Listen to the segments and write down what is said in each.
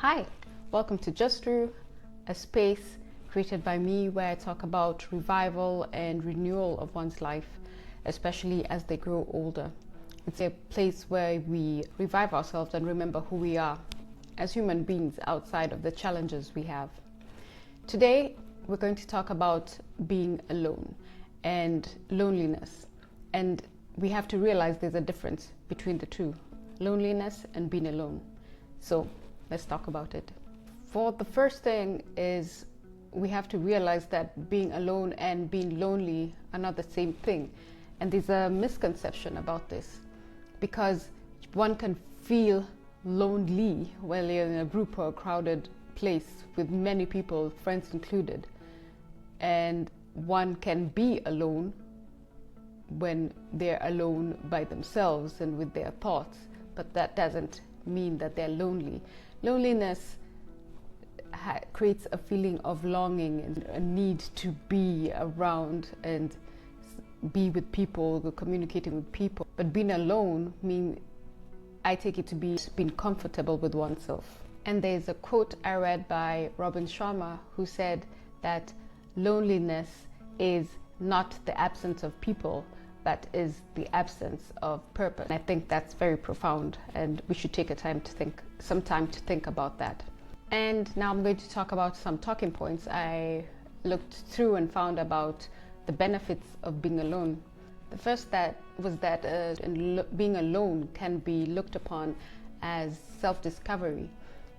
Hi, welcome to Just Through, a space created by me where I talk about revival and renewal of one's life, especially as they grow older. It's a place where we revive ourselves and remember who we are as human beings outside of the challenges we have. Today, we're going to talk about being alone and loneliness. And we have to realize there's a difference between the two, loneliness and being alone. So let's talk about it. For the first thing is we have to realize that being alone and being lonely are not the same thing. And there's a misconception about this because one can feel lonely while you're in a group or a crowded place with many people, friends included. And one can be alone when they're alone by themselves and with their thoughts, but that doesn't mean that they're lonely. Loneliness creates a feeling of longing and a need to be around and be with people, communicating with people. But being alone I take it to be being comfortable with oneself. And there's a quote I read by Robin Sharma who said that loneliness is not the absence of people, but is the absence of purpose. And I think that's very profound, and we should take some time to think about that. And now I'm going to talk about some talking points I looked through and found about the benefits of being alone. The first was that being alone can be looked upon as self-discovery,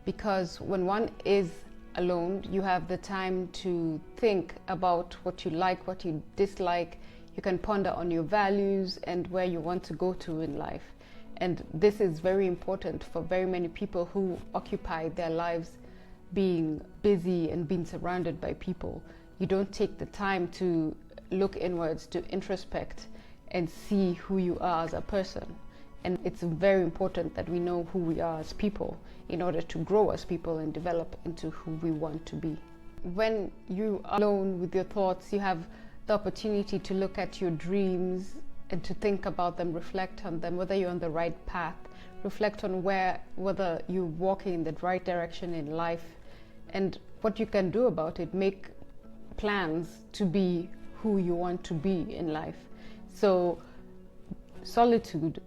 because when one is alone, you have the time to think about what you like, what you dislike. You can ponder on your values and where you want to go to in life. And this is very important for very many people who occupy their lives being busy and being surrounded by people. You don't take the time to look inwards, to introspect and see who you are as a person. And it's very important that we know who we are as people in order to grow as people and develop into who we want to be. When you are alone with your thoughts, you have the opportunity to look at your dreams and to think about them, reflect on them, whether you're on the right path, reflect on whether you're walking in the right direction in life and what you can do about it. Make plans to be who you want to be in life. So solitude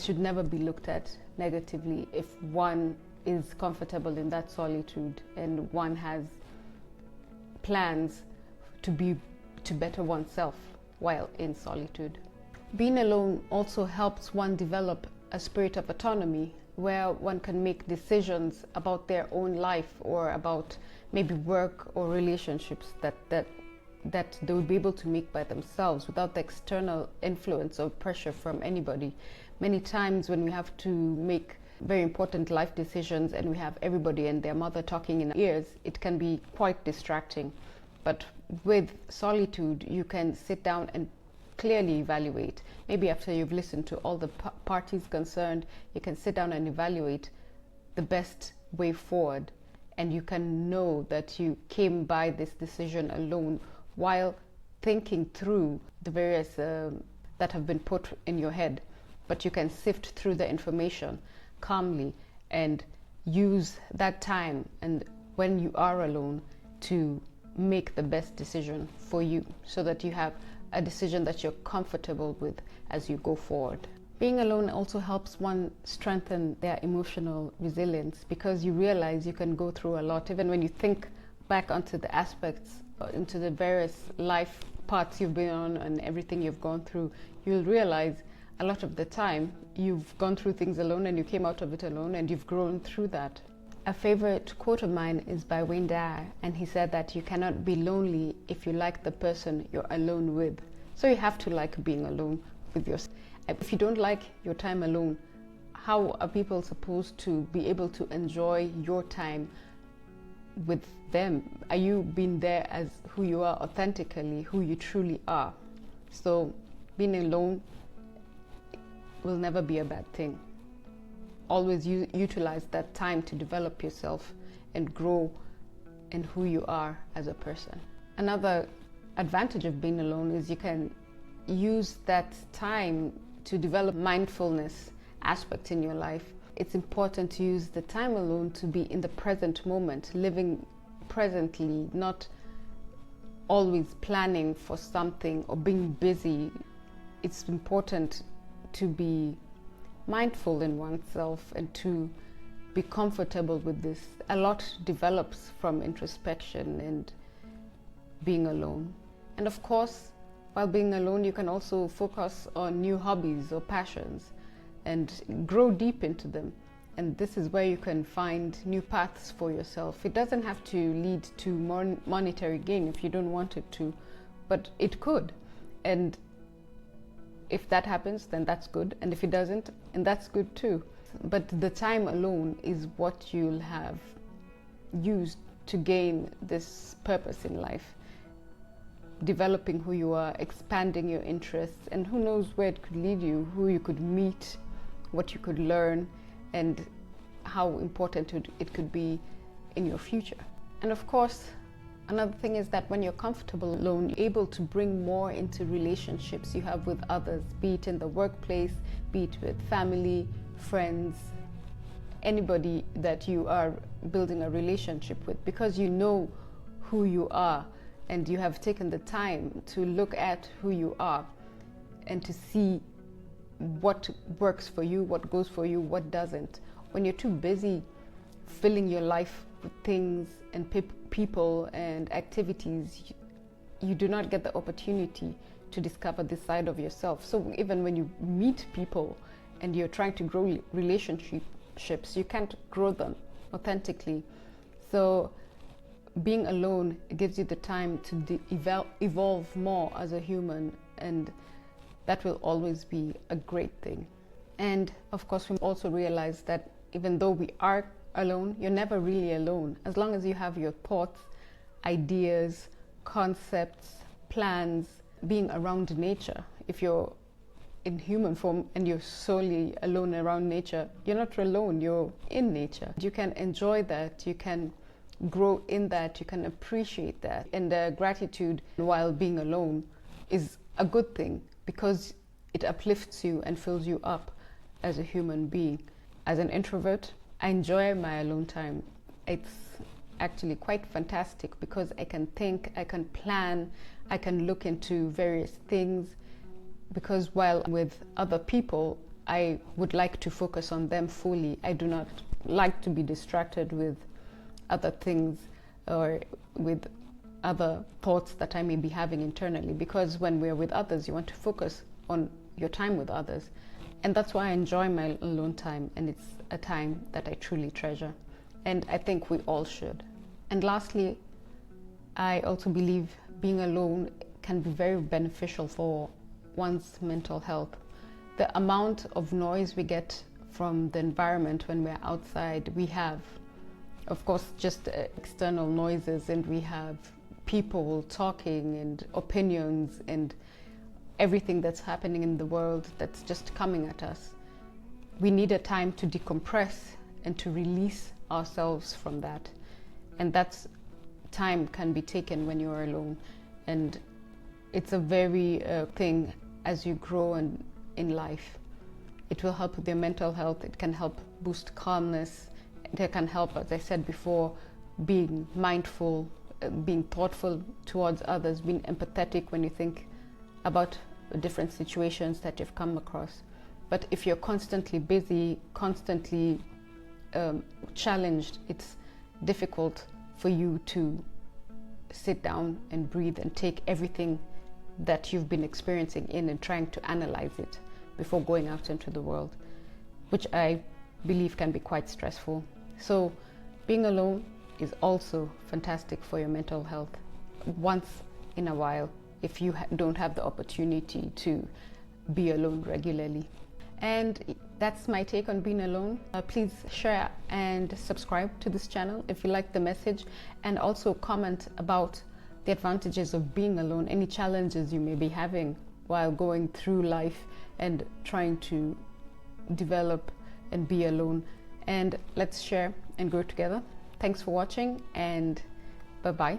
should never be looked at negatively if one is comfortable in that solitude and one has plans to better oneself while in solitude. Being alone also helps one develop a spirit of autonomy where one can make decisions about their own life or about maybe work or relationships that they would be able to make by themselves without the external influence or pressure from anybody. Many times when we have to make very important life decisions and we have everybody and their mother talking in our ears, it can be quite distracting. But with solitude, you can sit down and clearly evaluate. Maybe after you've listened to all the parties concerned, you can sit down and evaluate the best way forward. And you can know that you came by this decision alone while thinking through the various that have been put in your head. But you can sift through the information calmly and use that time and when you are alone to make the best decision for you so that you have a decision that you're comfortable with as you go forward. Being alone also helps one strengthen their emotional resilience because you realize you can go through a lot. Even when you think back onto the aspects, into the various life paths you've been on and everything you've gone through, you'll realize a lot of the time you've gone through things alone and you came out of it alone and you've grown through that. A favorite quote of mine is by Wayne Dyer, and he said that you cannot be lonely if you like the person you're alone with. So you have to like being alone with yourself. If you don't like your time alone, how are people supposed to be able to enjoy your time with them? Are you being there as who you are authentically, who you truly are? So being alone will never be a bad thing. Always utilize that time to develop yourself and grow in who you are as a person. Another advantage of being alone is you can use that time to develop mindfulness aspects in your life. it's important to use the time alone to be in the present moment, living presently, not always planning for something or being busy. It's important to be mindful in oneself and to be comfortable with this. A lot develops from introspection and being alone. And of course, while being alone, you can also focus on new hobbies or passions and grow deep into them. And this is where you can find new paths for yourself. It doesn't have to lead to monetary gain if you don't want it to, but it could. And if that happens, then that's good. And if it doesn't, and that's good too. But the time alone is what you'll have used to gain this purpose in life. Developing who you are, expanding your interests, and who knows where it could lead you, who you could meet, what you could learn, and how important it could be in your future. And of course, another thing is that when you're comfortable alone, you're able to bring more into relationships you have with others, be it in the workplace, be it with family, friends, anybody that you are building a relationship with, because you know who you are and you have taken the time to look at who you are and to see what works for you, what goes for you, what doesn't. When you're too busy filling your life with things and people and activities, you do not get the opportunity to discover this side of yourself. So even when you meet people and you're trying to grow relationships, you can't grow them authentically. So being alone gives you the time to evolve more as a human, and that will always be a great thing. And of course, we also realize that even though we are alone, you're never really alone. As long as you have your thoughts, ideas, concepts, plans, being around nature. If you're in human form and you're solely alone around nature, you're not alone, you're in nature. You can enjoy that, you can grow in that, you can appreciate that. And gratitude while being alone is a good thing because it uplifts you and fills you up as a human being. As an introvert, I enjoy my alone time. It's actually quite fantastic because I can think, I can plan, I can look into various things, because while with other people, I would like to focus on them fully. I do not like to be distracted with other things or with other thoughts that I may be having internally, because when we're with others, you want to focus on your time with others. And that's why I enjoy my alone time, and it's a time that I truly treasure. And I think we all should. And lastly, I also believe being alone can be very beneficial for one's mental health. The amount of noise we get from the environment when we're outside, we have, of course, just external noises, and we have people talking and opinions and everything that's happening in the world that's just coming at us. We need a time to decompress and to release ourselves from that. And that's time can be taken when you're alone. And it's a very thing as you grow in life. It will help with your mental health. It can help boost calmness. It can help, as I said before, being mindful, being thoughtful towards others, being empathetic when you think about different situations that you've come across. But if you're constantly busy, constantly challenged, it's difficult for you to sit down and breathe and take everything that you've been experiencing in and trying to analyze it before going out into the world, which I believe can be quite stressful. So being alone is also fantastic for your mental health once in a while, if you don't have the opportunity to be alone regularly. And that's my take on being alone. Please share and subscribe to this channel if you like the message, and also comment about the advantages of being alone, any challenges you may be having while going through life and trying to develop and be alone. And let's share and grow together. Thanks for watching, and bye-bye.